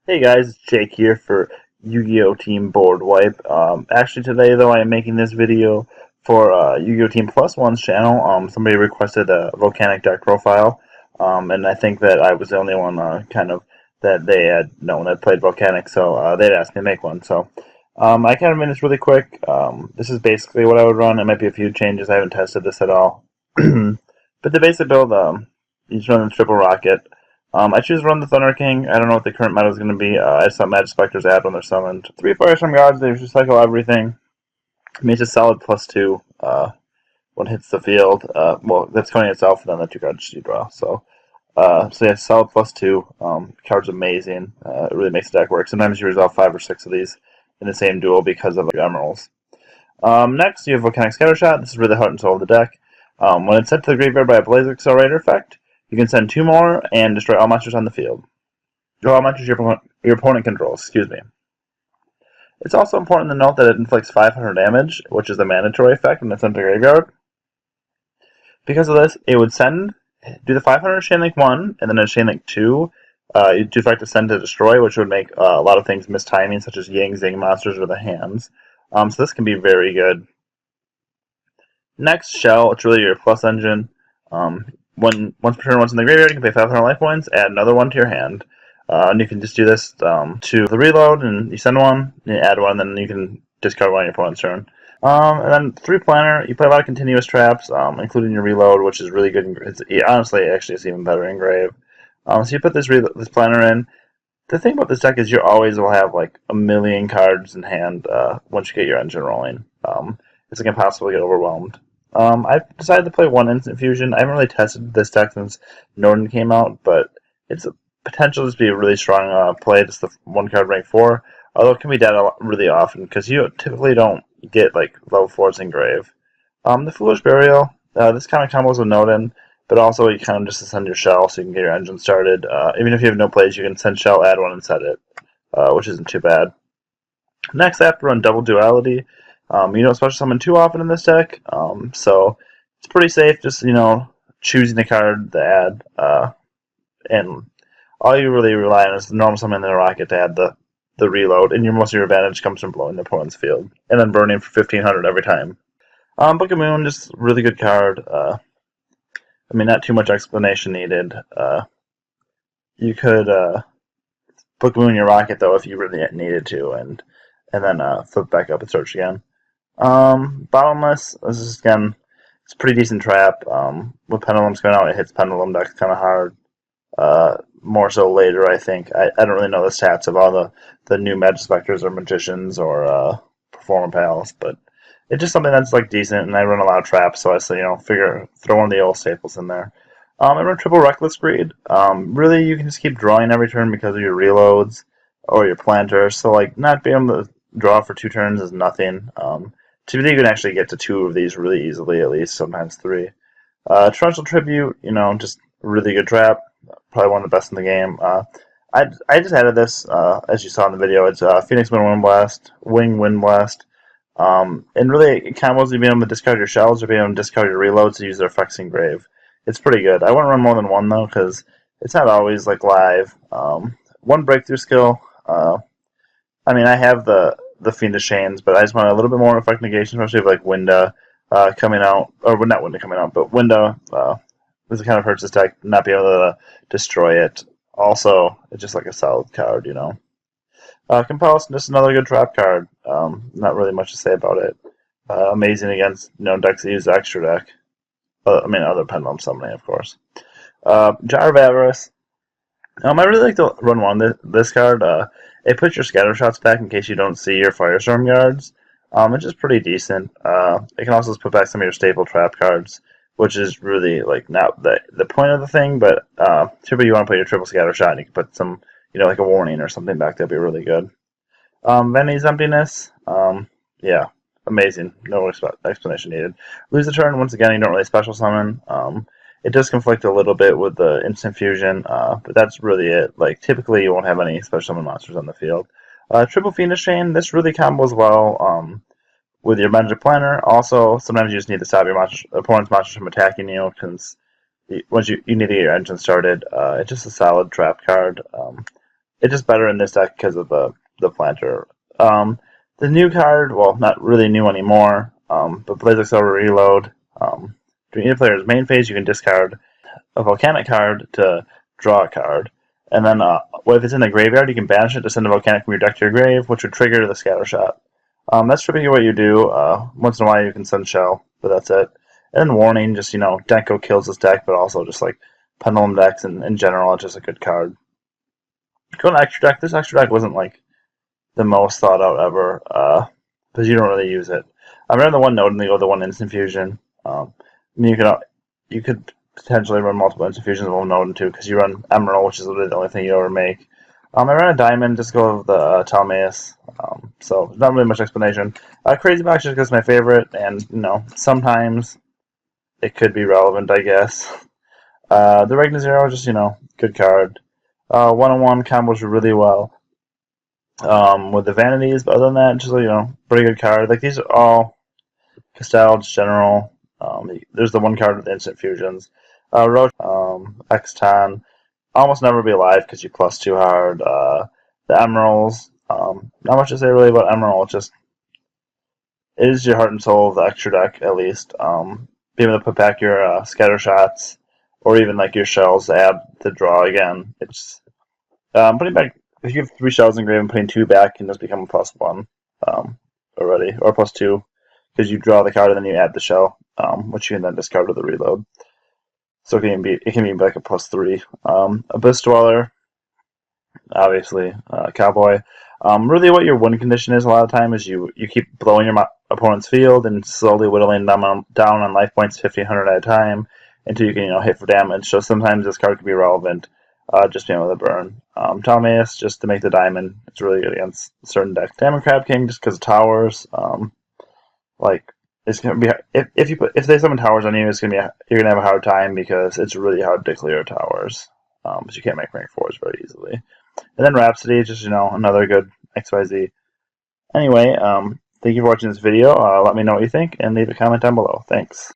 Hey guys, it's Jake here for Yu-Gi-Oh! Team Board Wipe. Actually today though I am making this video for Yu-Gi-Oh! Team Plus One's channel. Somebody requested a Volcanic deck profile, and I think that I was the only one that they had known that played Volcanic, so they'd asked me to make one. So I kind of made this really quick. This is basically what I would run. It might be a few changes. I haven't tested this at all. But the basic build, you just run the triple rocket. I choose to run the Thunder King. I don't know what the current meta is going to be. I just thought Magic Specters add when they're summoned. 3 Firestorm Gods, they recycle everything. Makes it solid +2 when it hits the field. Well, that's counting itself, and then the 2 cards you draw. So yeah, solid +2. Card's amazing. It really makes the deck work. Sometimes you resolve 5 or 6 of these in the same duel because of emeralds. Next, you have Volcanic Scattershot. This is really heart and soul of the deck. When it's sent to the graveyard by a Blaze Accelerator effect, you can send 2 more and destroy all monsters on the field. Or all monsters your opponent controls, excuse me. It's also important to note that it inflicts 500 damage, which is the mandatory effect when it's sent to the graveyard. Because of this, it would do the 500 Chain Link 1, and then a Chain Link 2. You do effect to send to destroy, which would make a lot of things miss timing, such as Yang Zing monsters or the hands. So this can be very good. Next, Shell, it's really your plus engine. Once per turn, once in the graveyard, you can pay 500 life points, add another one to your hand. And you can just do this to the reload, and you send one, you add one, and then you can discard one on your opponent's turn. And then 3 planner, you play a lot of continuous traps, including your reload, which is really good. Honestly, actually, it's even better in grave. So you put this planner in. The thing about this deck is you always will have like a million cards in hand once you get your engine rolling. It's like impossible to get overwhelmed. I've decided to play 1 Instant Fusion. I haven't really tested this deck since Norden came out, but it's a potential to be a really strong play. Just the 1 card rank 4, although it can be dead really often because you typically don't get like level 4s in grave. The Foolish Burial, this kind of combos with Norden, but also you kind of just send your Shell so you can get your engine started. Even if you have no plays, you can send Shell, add 1, and set it, which isn't too bad. Next, I have to run Double Duality. You don't special summon too often in this deck, so it's pretty safe just, choosing a card to add, and all you really rely on is the normal summon in the rocket to add the reload, and most of your advantage comes from blowing the opponent's field, and then burning for 1500 every time. Book of Moon, just really good card. Not too much explanation needed. You could Book of Moon your rocket, though, if you really needed to, and then flip back up and search again. Bottomless, this is again, it's a pretty decent trap. With Pendulums going out, it hits Pendulum decks kind of hard. More so later, I think. I don't really know the stats of all the new Magic Specters or Magicians or Performer Pals, but it's just something that's like decent, and I run a lot of traps, so I say, throw one of the old staples in there. I run Triple Reckless Greed. Really, you can just keep drawing every turn because of your reloads or your planters, so like not being able to draw for 2 turns is nothing. Typically, you can actually get to 2 of these really easily, at least, sometimes 3. Torrential Tribute, just really good trap. Probably one of the best in the game. I just added this, as you saw in the video. It's Phoenix Wind Blast, Wing Wind Blast. And really, it combos you being able to discard your shells or being able to discard your reloads to use their effects in grave. It's pretty good. I wouldn't run more than 1, though, because it's not always like live. 1 breakthrough skill. I have the Fiendish Chains, but I just want a little bit more effect negation, especially with like Winda coming out, or not Winda coming out, but Winda. This kind of hurts this deck, not being able to destroy it. Also, it's just like a solid card, Compulse, just another good trap card. Not really much to say about it. Amazing against decks that use the extra deck. Other Pendulum summoning, of course. Jar of Avarice. I really like to run 1 this card. It puts your scatter shots back in case you don't see your Firestorm Guards. It's just pretty decent. It can also put back some of your staple trap cards, which is really like not the point of the thing, but typically you want to put your triple scatter shot, and you can put some, like a warning or something back. That'd be really good. Veni's Emptiness, yeah, amazing. No explanation needed. Lose the turn, once again, you don't really special summon. It does conflict a little bit with the Instant Fusion, but that's really it. Like, typically you won't have any special summon monsters on the field. Triple Fiendish Chain, this really combos well with your Magic Planner. Also, sometimes you just need to stop your opponent's monsters from attacking you, because once you need to get your engine started. It's just a solid trap card. it's just better in this deck because of the planter. The new card, well, not really new anymore, but Blaze Accelerator Reload. During either player's main phase, you can discard a Volcanic card to draw a card. And then, if it's in the graveyard, you can banish it to send a Volcanic from your deck to your grave, which would trigger the Scatter Shot. That's typically what you do. Once in a while, you can send Shell, but that's it. And then Warning, just, Denko kills this deck, but also just like Pendulum decks in general, it's just a good card. Going to extra deck, this extra deck wasn't like the most thought out ever, because you don't really use it. I ran the one node and they go the one instant fusion. I mean, you could potentially run multiple instant fusions of one node and two because you run Emerald, which is literally the only thing you ever make. I ran a diamond just to go with the Talmaeus, so not really much explanation. Crazy Box just because it's my favorite, and sometimes it could be relevant, I guess. The Regna Zero, just good card. 1-on-1 combos really well with the vanities, but other than that, just pretty good card. Like these are all Castal's general. There's the one card with instant fusions. Roach, Exciton, almost never be alive because you plus too hard. The Emeralds, not much to say really about Emerald. Just it is your heart and soul of the extra deck at least. Being able to put back your scatter shots or even like your shells to add the draw again. It's putting back. If you have 3 shells in grave and putting 2 back can just become a +1 already, or +2, because you draw the card and then you add the shell, which you can then discard with the reload. So it can be like a +3. Abyss Dweller, obviously, Cowboy. Really, what your win condition is a lot of time is you keep blowing your opponent's field and slowly whittling them down on life points 1,500 at a time until you can hit for damage. So sometimes this card can be relevant. Just being able to burn. Talmaeus, just to make the diamond. It's really good against certain decks. Diamond Crab King, just because of towers. It's gonna be if they summon towers on you, you're gonna have a hard time because it's really hard to clear towers. But you can't make rank 4s very easily. And then Rhapsody, just another good XYZ. Anyway, thank you for watching this video. Let me know what you think and leave a comment down below. Thanks.